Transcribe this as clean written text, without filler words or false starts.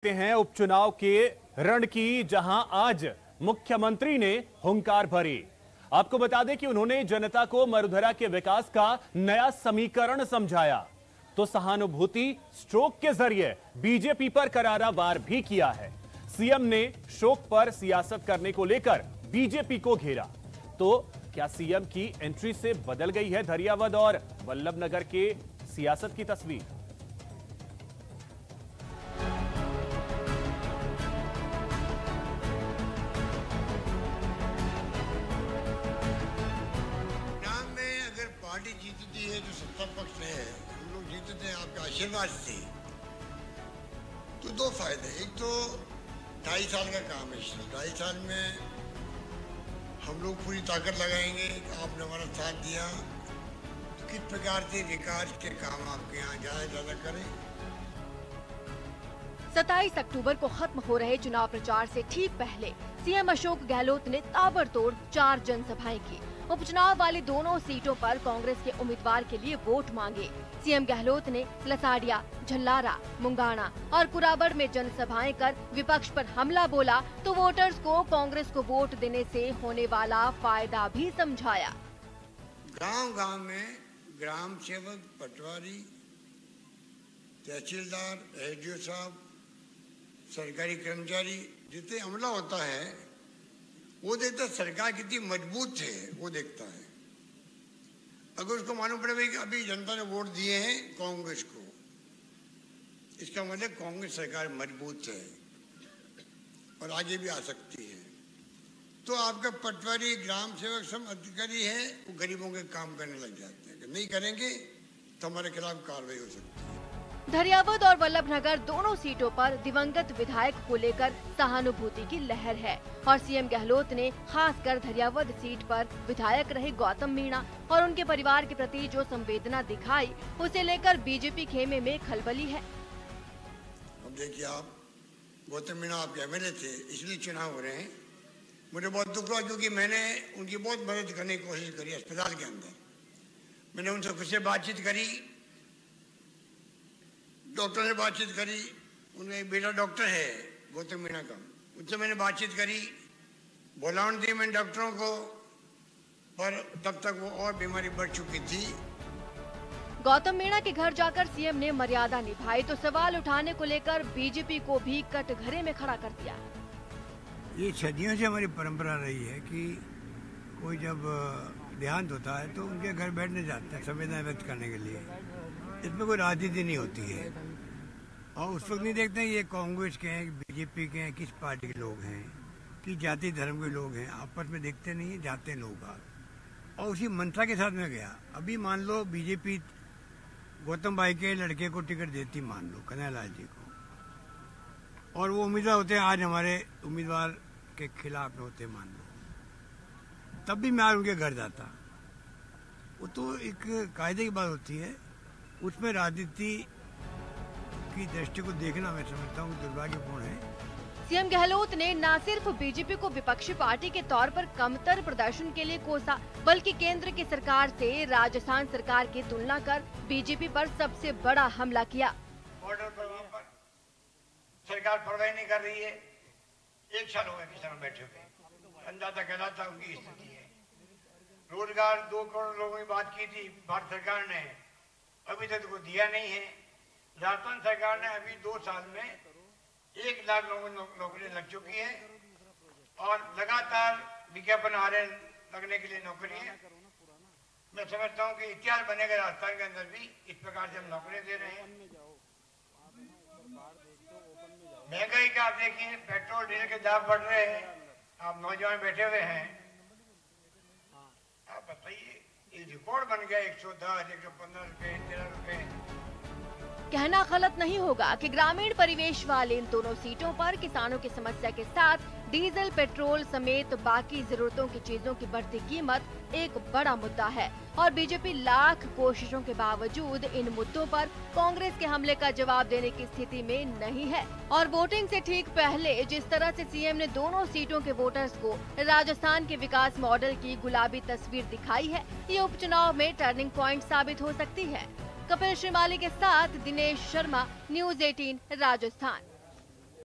हैं उपचुनाव के रण की, जहां आज मुख्यमंत्री ने हुंकार भरी। आपको बता दें कि उन्होंने जनता को मरुधरा के विकास का नया समीकरण समझाया, तो सहानुभूति स्ट्रोक के जरिए बीजेपी पर करारा वार भी किया है। सीएम ने शोक पर सियासत करने को लेकर बीजेपी को घेरा। तो क्या सीएम की एंट्री से बदल गई है धरियावद और वल्लभनगर के सियासत की तस्वीर? पार्टी जीतती है, जो सत्ता पक्ष है, हम लोग जीतते हैं आपके आशीर्वाद से, तो दो फायदे। एक तो 2.5 साल का काम है। 2.5 साल में हम लोग पूरी ताकत लगाएंगे। आपने हमारा साथ दिया तो किस प्रकार से विकास के काम आपके यहाँ ज्यादा करें। 27 अक्टूबर को खत्म हो रहे चुनाव प्रचार से ठीक पहले सीएम अशोक गहलोत ने ताबड़तोड़ 4 जनसभाएं की। उपचुनाव वाली दोनों सीटों पर कांग्रेस के उम्मीदवार के लिए वोट मांगे। सीएम गहलोत ने लसाड़िया, झल्लारा, मुंगाना और कुराबड़ में जनसभाएं कर विपक्ष पर हमला बोला, तो वोटर्स को कांग्रेस को वोट देने से होने वाला फायदा भी समझाया। गांव-गांव में ग्राम सेवक, पटवारी, तहसीलदार, एसडीओ साहब, सरकारी कर्मचारी, जितने हमला होता है वो देखता है सरकार कितनी मजबूत है, वो देखता है। अगर उसको मालूम पड़े कि अभी जनता ने वोट दिए हैं कांग्रेस को, इसका मतलब कांग्रेस सरकार मजबूत है और आगे भी आ सकती है, तो आपका पटवारी, ग्राम सेवक, सब अधिकारी है, वो गरीबों के काम करने लग जाते हैं। नहीं करेंगे तो हमारे खिलाफ कार्रवाई हो सकती है। धरियावद और वल्लभनगर दोनों सीटों पर दिवंगत विधायक को लेकर सहानुभूति की लहर है और सीएम गहलोत ने खासकर धरियावद सीट पर विधायक रहे गौतम मीणा और उनके परिवार के प्रति जो संवेदना दिखाई, उसे लेकर बीजेपी खेमे में खलबली है। अब देखिए, आप गौतम मीणा आपके एमएलए थे, इसलिए चुनाव हो रहे हैं। मुझे बहुत दुख हुआ क्योंकि मैंने उनकी बहुत मदद करने की कोशिश करी अस्पताल के अंदर। मैंने उनसे खुद से बातचीत करी, डॉक्टर से बातचीत करी। उनका एक बेटा डॉक्टर है गौतम मीणा का, उनसे मैंने बातचीत करी, बुलाने दी मैंने डॉक्टरों को, पर तब तक वो और बीमारी बढ़ चुकी थी। गौतम मीणा के घर जाकर सीएम ने मर्यादा निभाई, तो सवाल उठाने को लेकर बीजेपी को भी कटघरे में खड़ा कर दिया। ये सदियों से हमारी परंपरा रही है कि कोई जब देहांत होता है तो उनके घर बैठने जाते हैं संवेदना व्यक्त करने के लिए। इसमें कोई राजनीति नहीं होती है और उस वक्त नहीं देखते ये कांग्रेस के हैं, बीजेपी के हैं, किस पार्टी के लोग हैं, कि जाति धर्म के लोग हैं, आपस में देखते नहीं है, जाते लोग। और उसी मंत्रा के साथ में गया। अभी मान लो बीजेपी गौतम भाई के लड़के को टिकट देती, मान लो कन्हैयालाल जी को, और वो उम्मीदवार होते हैं आज हमारे उम्मीदवार के खिलाफ होते, मान लो, तब भी मैं आज उनके घर जाता। वो तो एक कायदे की बात होती है, उसमें राजनीति की दृष्टि को देखना मैं समझता हूँ दुर्भाग्यपूर्ण है। सीएम गहलोत ने न सिर्फ बीजेपी को विपक्षी पार्टी के तौर पर कमतर प्रदर्शन के लिए कोसा, बल्कि केंद्र की सरकार से राजस्थान सरकार की तुलना कर बीजेपी पर सबसे बड़ा हमला किया। बॉर्डर पर सरकार परवाह नहीं कर रही है। 1 साल हो गया किसान बैठे हुए, अंदाजा कहलाता उनकी स्थिति है। रोजगार 2 करोड़ लोगों की बात की थी भारत सरकार ने, अभी तक को दिया नहीं है। राजस्थान सरकार ने अभी 2 साल में 1 लाख लोगों को नौकरी लग चुकी है और लगातार विज्ञापन आ रहे लगने के लिए नौकरी है। मैं समझता हूं कि इतिहास बनेगा राजस्थान के अंदर भी, इस प्रकार से हम नौकरी दे रहे हैं। महंगाई का आप देखिए, पेट्रोल डीजल के दाम बढ़ रहे हैं, आप नौजवान बैठे हुए हैं, आप बताइए, ये रिकॉर्ड बन गया 110, 115 रुपए, 13 रुपए। कहना गलत नहीं होगा कि ग्रामीण परिवेश वाले इन दोनों सीटों पर किसानों की समस्या के साथ डीजल, पेट्रोल समेत बाकी जरूरतों की चीजों की बढ़ती कीमत एक बड़ा मुद्दा है और बीजेपी लाख कोशिशों के बावजूद इन मुद्दों पर कांग्रेस के हमले का जवाब देने की स्थिति में नहीं है। और वोटिंग से ठीक पहले जिस तरह से सीएम ने दोनों सीटों के वोटर्स को राजस्थान के विकास मॉडल की गुलाबी तस्वीर दिखाई है, ये उपचुनाव में टर्निंग पॉइंट साबित हो सकती है। कपिल श्रीमाली के साथ दिनेश शर्मा, न्यूज़ 18 राजस्थान।